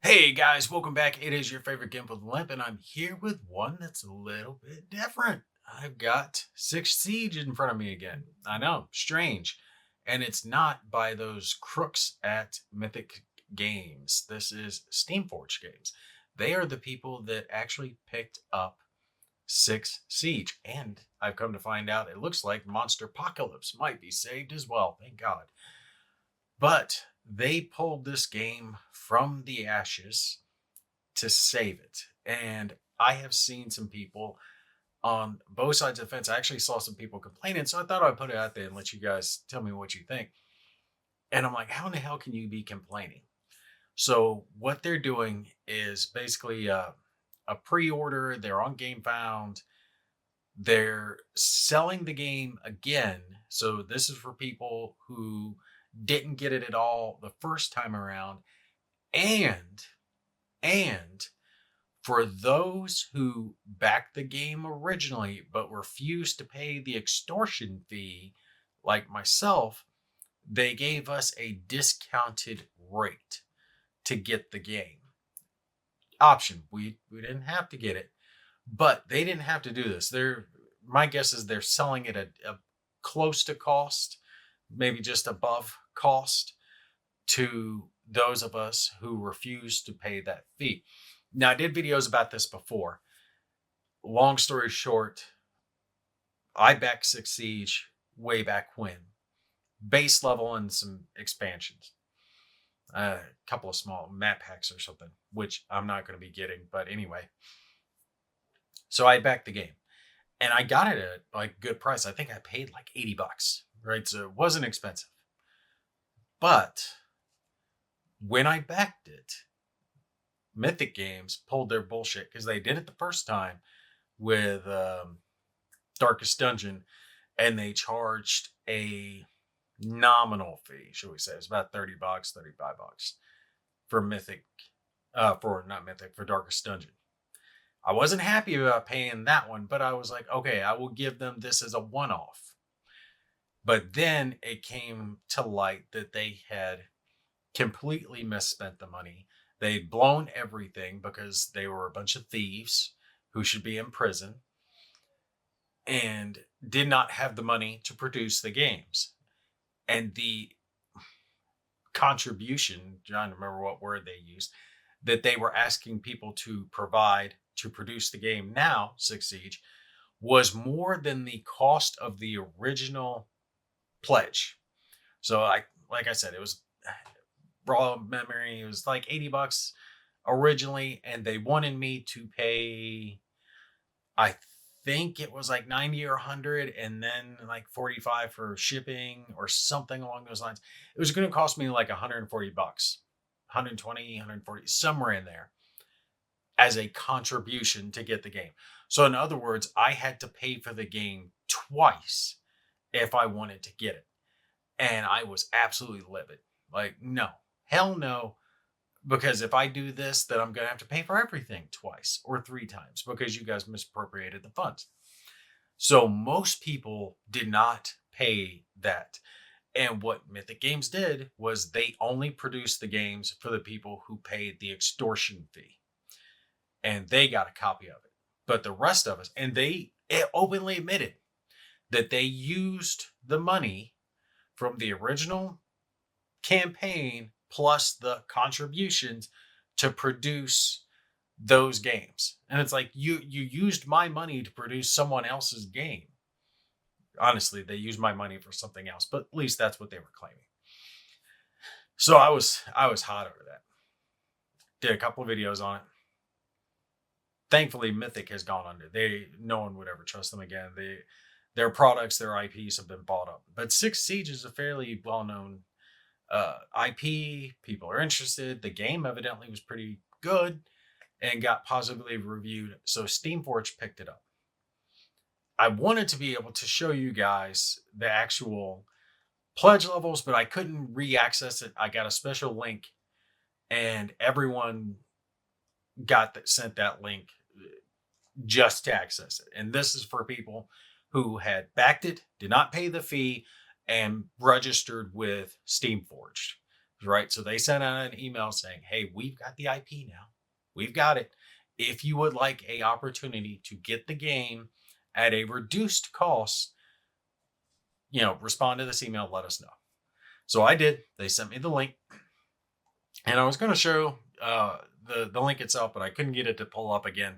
Hey guys, welcome back. It is your favorite Gimp with Limp, and I'm here with one that's a little bit different. I've got Six Siege in front of me again. I know, strange. And it's not by those crooks at Mythic Games. This is Steamforge Games. They are the people that actually picked up Six Siege. And I've come to find out it looks like Monsterpocalpyse might be saved as well. Thank God. But they pulled this game from the ashes to save it. And I have seen some people on both sides of the fence. I actually saw some people complaining. So I thought I'd put it out there and let you guys tell me what you think. And I'm like, how in the hell can you be complaining? So what they're doing is basically a pre-order. They're on GameFound. They're selling the game again. So this is for people who didn't get it at all the first time around. And for those who backed the game originally but refused to pay the extortion fee, like myself, they gave us a discounted rate to get the game. Option. We didn't have to get it, but they didn't have to do this. My guess is they're selling it at a close to cost, maybe just above cost to those of us who refuse to pay that fee. Now, I did videos about this before. Long story short, I backed Six Siege way back when. Base level and some expansions. A couple of small map packs or something, which I'm not going to be getting. But anyway, so I backed the game. And I got it at like a good price. I think I paid like $80, right? So it wasn't expensive. But when I backed it, Mythic Games pulled their bullshit because they did it the first time with Darkest Dungeon, and they charged a nominal fee, should we say? It's about $30, $35 for Mythic, for Darkest Dungeon. I wasn't happy about paying that one, but I was like, okay, I will give them this as a one-off. But then it came to light that they had completely misspent the money. They'd blown everything because they were a bunch of thieves who should be in prison and did not have the money to produce the games. And the contribution, trying to remember what word they used, that they were asking people to provide to produce the game now, Six Siege, was more than the cost of the original pledge. So like I said, it was raw memory. It was like $80 originally, and they wanted me to pay, I think it was like 90 or 100 and then like 45 for shipping or something along those lines. It was going to cost me like $140, 120, 140, somewhere in there as a contribution to get the game. So in other words, I had to pay for the game twice if I wanted to get it. And I was absolutely livid. Like, no, hell no. Because if I do this, then I'm going to have to pay for everything twice or three times because you guys misappropriated the funds. So most people did not pay that. And what Mythic Games did was they only produced the games for the people who paid the extortion fee. And they got a copy of it. But the rest of us, and they openly admitted that they used the money from the original campaign plus the contributions to produce those games. And it's like, you used my money to produce someone else's game. Honestly, they used my money for something else, but at least that's what they were claiming. So I was hot over that. Did a couple of videos on it. Thankfully, Mythic has gone under. No one would ever trust them again. Their products, their IPs have been bought up. But Six Siege is a fairly well-known IP. People are interested. The game evidently was pretty good and got positively reviewed. So Steamforge picked it up. I wanted to be able to show you guys the actual pledge levels, but I couldn't re-access it. I got a special link, and everyone sent that link just to access it. And this is for people who had backed it, did not pay the fee, and registered with Steamforged. right? So they sent out an email saying, hey, we've got the IP now. We've got it. If you would like a opportunity to get the game at a reduced cost, respond to this email, let us know. So I did. They sent me the link, and I was going to show the link itself, but I couldn't get it to pull up again.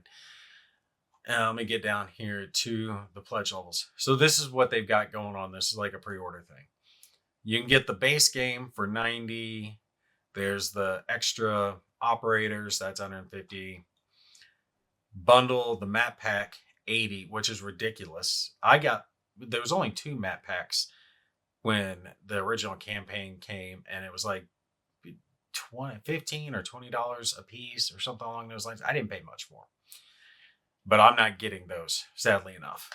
Let me get down here to the pledge levels. So this is what they've got going on. This is like a pre-order thing. You can get the base game for $90. There's the extra operators, that's $150. Bundle the map pack, $80, which is ridiculous. There was only 2 map packs when the original campaign came, and it was like $15 or $20 a piece or something along those lines. I didn't pay much for them, but I'm not getting those, sadly enough.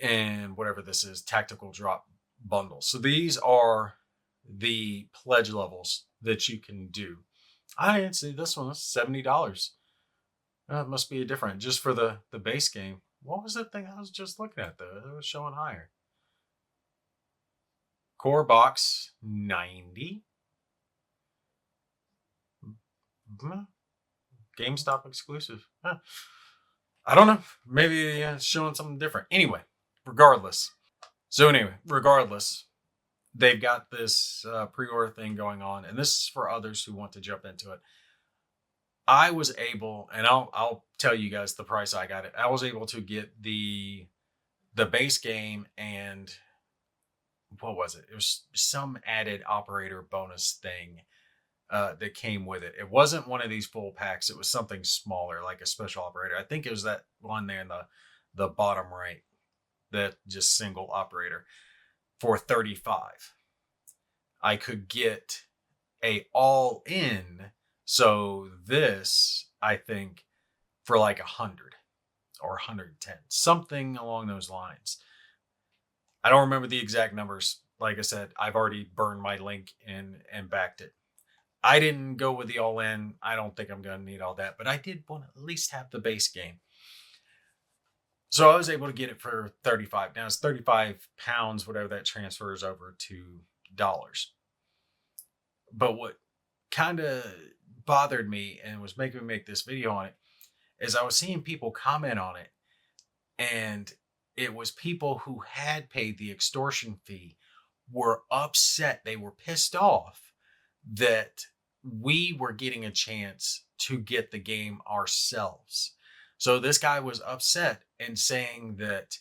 And whatever this is, tactical drop bundles. So these are the pledge levels that you can do. I didn't see this one. It's $70. It must be a different, just for the base game. What was that thing I was just looking at though? It was showing higher. Core box, $90. GameStop exclusive. Huh. I don't know. Maybe it's showing something different. Anyway, regardless, they've got this pre-order thing going on, and this is for others who want to jump into it. I was able, and I'll tell you guys the price I got it. I was able to get the base game, and what was it? It was some added operator bonus thing that came with it. It wasn't one of these full packs. It was something smaller, like a special operator. I think it was that one there in the bottom right, that just single operator, for $35. I could get a all in. So this, I think, for like 100 or 110, something along those lines. I don't remember the exact numbers. Like I said, I've already burned my link and backed it. I didn't go with the all in. I don't think I'm going to need all that, but I did want to at least have the base game. So I was able to get it for 35. Now it's 35 pounds, whatever that transfers over to dollars. But what kind of bothered me and was making me make this video on it is I was seeing people comment on it, and it was people who had paid the extortion fee were upset. They were pissed off that we were getting a chance to get the game ourselves. So this guy was upset and saying that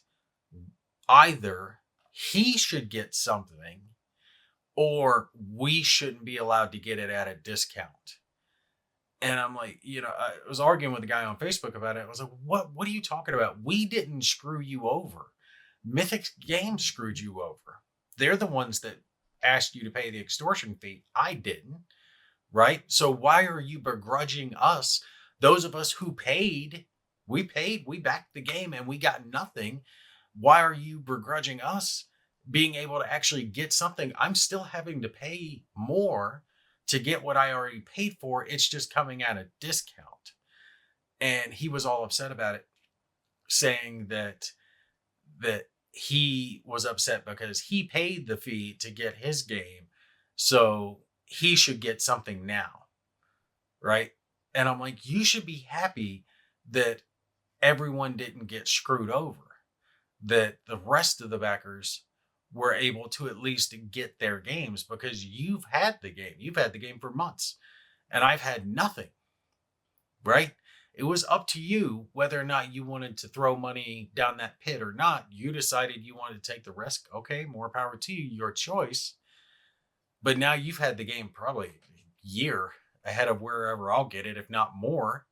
either he should get something or we shouldn't be allowed to get it at a discount. And I'm like, I was arguing with the guy on Facebook about it. I was like, what are you talking about? We didn't screw you over. Mythic Games screwed you over. They're the ones that asked you to pay the extortion fee. I didn't, right? So why are you begrudging us? Those of us who paid, we backed the game and we got nothing. Why are you begrudging us being able to actually get something? I'm still having to pay more to get what I already paid for. It's just coming at a discount. And he was all upset about it, saying that he was upset because he paid the fee to get his game, so he should get something now, right? And I'm like, you should be happy that everyone didn't get screwed over, that the rest of the backers were able to at least get their games, because you've had the game. You've had the game for months, and I've had nothing, right? It was up to you whether or not you wanted to throw money down that pit or not. You decided you wanted to take the risk. Okay, more power to you, your choice. But now you've had the game probably a year ahead of wherever I'll get it, if not more.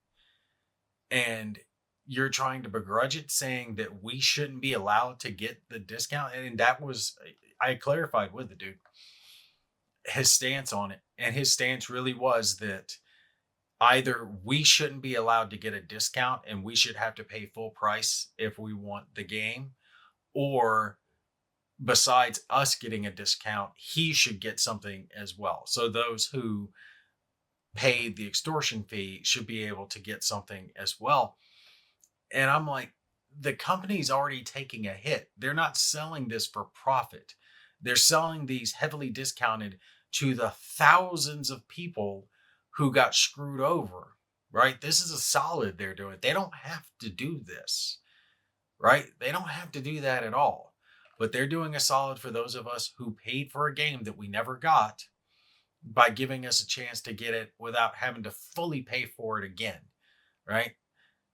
And you're trying to begrudge it, saying that we shouldn't be allowed to get the discount. And that was, I clarified with the dude his stance on it. And his stance really was that either we shouldn't be allowed to get a discount and we should have to pay full price if we want the game, or besides us getting a discount, he should get something as well. So those who paid the extortion fee should be able to get something as well. And I'm like, the company's already taking a hit. They're not selling this for profit. They're selling these heavily discounted to the thousands of people who got screwed over, right? This is a solid they're doing. They don't have to do this, right? They don't have to do that at all. But they're doing a solid for those of us who paid for a game that we never got by giving us a chance to get it without having to fully pay for it again, right?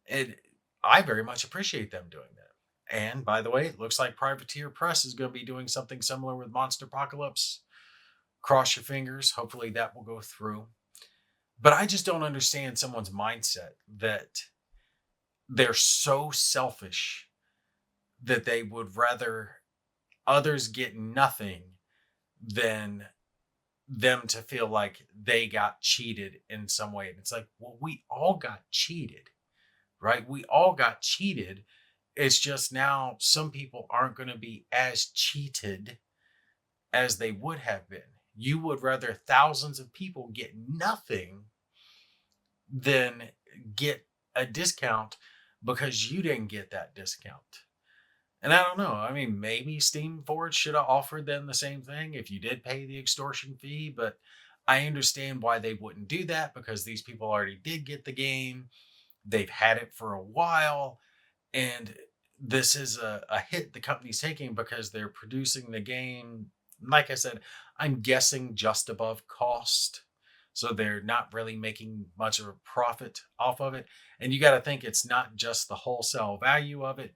And I very much appreciate them doing that. And by the way, it looks like Privateer Press is going to be doing something similar with Monsterpocalpyse. Cross your fingers. Hopefully that will go through. But I just don't understand someone's mindset that they're so selfish that they would rather others get nothing than them to feel like they got cheated in some way. And it's like, well, we all got cheated, right? We all got cheated. It's just now some people aren't going to be as cheated as they would have been. You would rather thousands of people get nothing than get a discount because you didn't get that discount. And I don't know. I mean, maybe Steam Forge should have offered them the same thing if you did pay the extortion fee, but I understand why they wouldn't do that because these people already did get the game. They've had it for a while. And this is a hit the company's taking because they're producing the game. Like I said, I'm guessing just above cost. So they're not really making much of a profit off of it. And you got to think it's not just the wholesale value of it.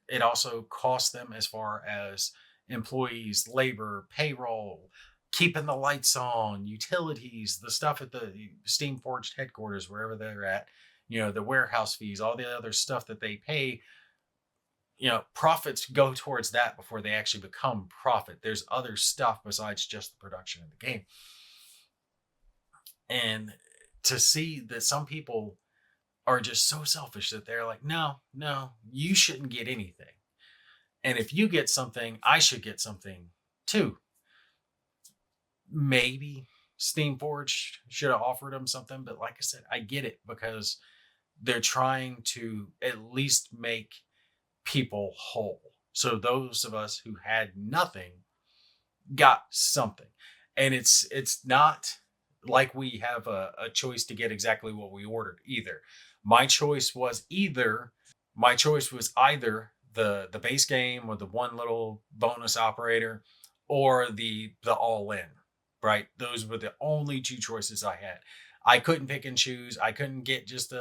It also costs them as far as employees, labor, payroll, keeping the lights on, utilities, the stuff at the Steam Forged headquarters, wherever they're at, the warehouse fees, all the other stuff that they pay. Profits go towards that before they actually become profit. There's other stuff besides just the production of the game. And to see that some people are just so selfish that they're like, no, you shouldn't get anything. And if you get something, I should get something too. Maybe Steam Forge should have offered them something, but like I said, I get it because they're trying to at least make people whole. So those of us who had nothing got something. And it's not like we have a choice to get exactly what we ordered either. My choice was either the base game with the one little bonus operator or the all in, right? Those were the only two choices I had. I couldn't pick and choose. I couldn't get just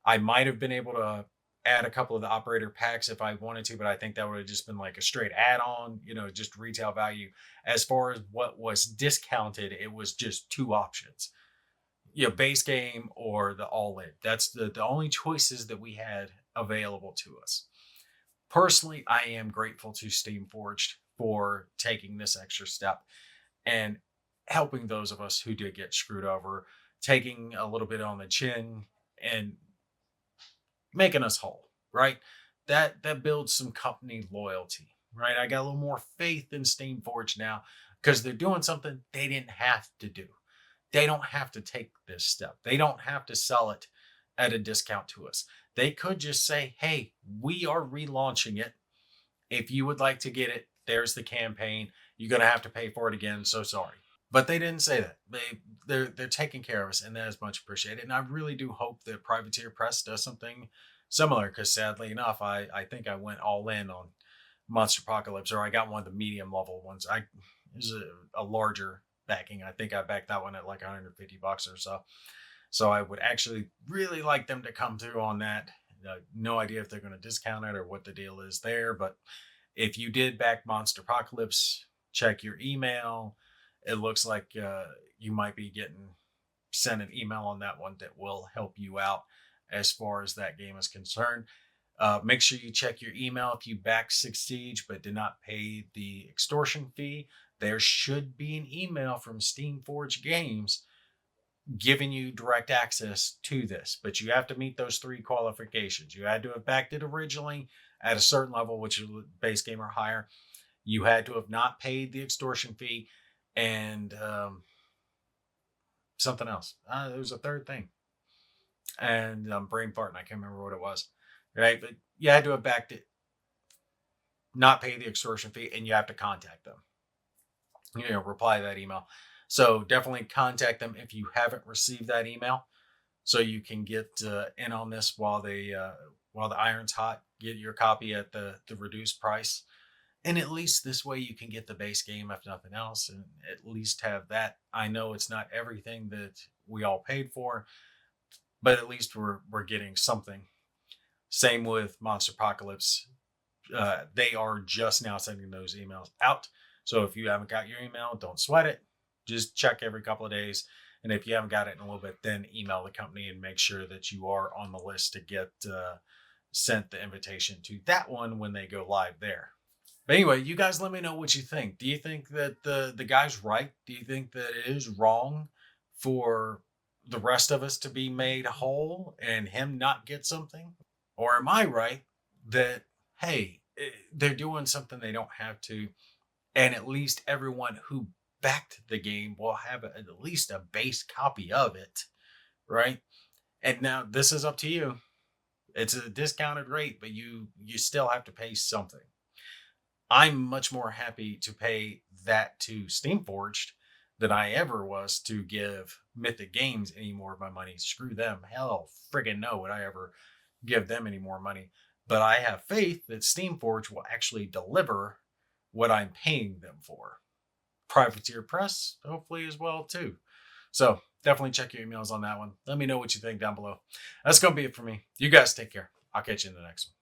I might have been able to add a couple of the operator packs if I wanted to, but I think that would have just been like a straight add-on, just retail value. As far as what was discounted, it was just two options. Base game or the all-in. That's the only choices that we had available to us. Personally, I am grateful to Steam Forged for taking this extra step and helping those of us who did get screwed over, taking a little bit on the chin and making us whole, right? That builds some company loyalty, right? I got a little more faith in Steam Forge now because they're doing something they didn't have to do. They don't have to take this step. They don't have to sell it at a discount to us. They could just say, hey, we are relaunching it. If you would like to get it, there's the campaign. You're going to have to pay for it again. So sorry. But they didn't say that. They're taking care of us, and that is much appreciated. And I really do hope that Privateer Press does something similar, because sadly enough, I think I went all in on Monsterpocalpyse, or I got one of the medium level ones. It was a larger backing. I think I backed that one at like $150 or so. So I would actually really like them to come through on that. No idea if they're going to discount it or what the deal is there. But if you did back Monsterpocalpyse, check your email. It looks like you might be getting sent an email on that one that will help you out as far as that game is concerned. Make sure you check your email if you back Six Siege but did not pay the extortion fee. There should be an email from Steam Forge Games giving you direct access to this, but you have to meet those three qualifications. You had to have backed it originally at a certain level, which is base game or higher. You had to have not paid the extortion fee, and something else. There was a third thing, and I'm brain farting. I can't remember what it was. Right, but you had to have backed it, not pay the extortion fee, and you have to contact them. reply to that email. So definitely contact them if you haven't received that email, so you can get in on this while the iron's hot. Get your copy at the reduced price, and at least this way you can get the base game if nothing else, and at least have that. I know it's not everything that we all paid for, but at least we're getting something. Same with Monsterpocalypse. They are just now sending those emails out. So if you haven't got your email, don't sweat it. Just check every couple of days. And if you haven't got it in a little bit, then email the company and make sure that you are on the list to get sent the invitation to that one when they go live there. But anyway, you guys let me know what you think. Do you think that the guy's right? Do you think that it is wrong for the rest of us to be made whole and him not get something? Or am I right that, hey, they're doing something they don't have to, and at least everyone who backed the game will have at least a base copy of it, right? And now this is up to you. It's a discounted rate, but you still have to pay something. I'm much more happy to pay that to Steamforged than I ever was to give Mythic Games any more of my money. Screw them. Hell, friggin' no, would I ever give them any more money. But I have faith that Steamforged will actually deliver what I'm paying them for. Privateer Press, hopefully, as well, too. So definitely check your emails on that one. Let me know what you think down below. That's going to be it for me. You guys take care. I'll catch you in the next one.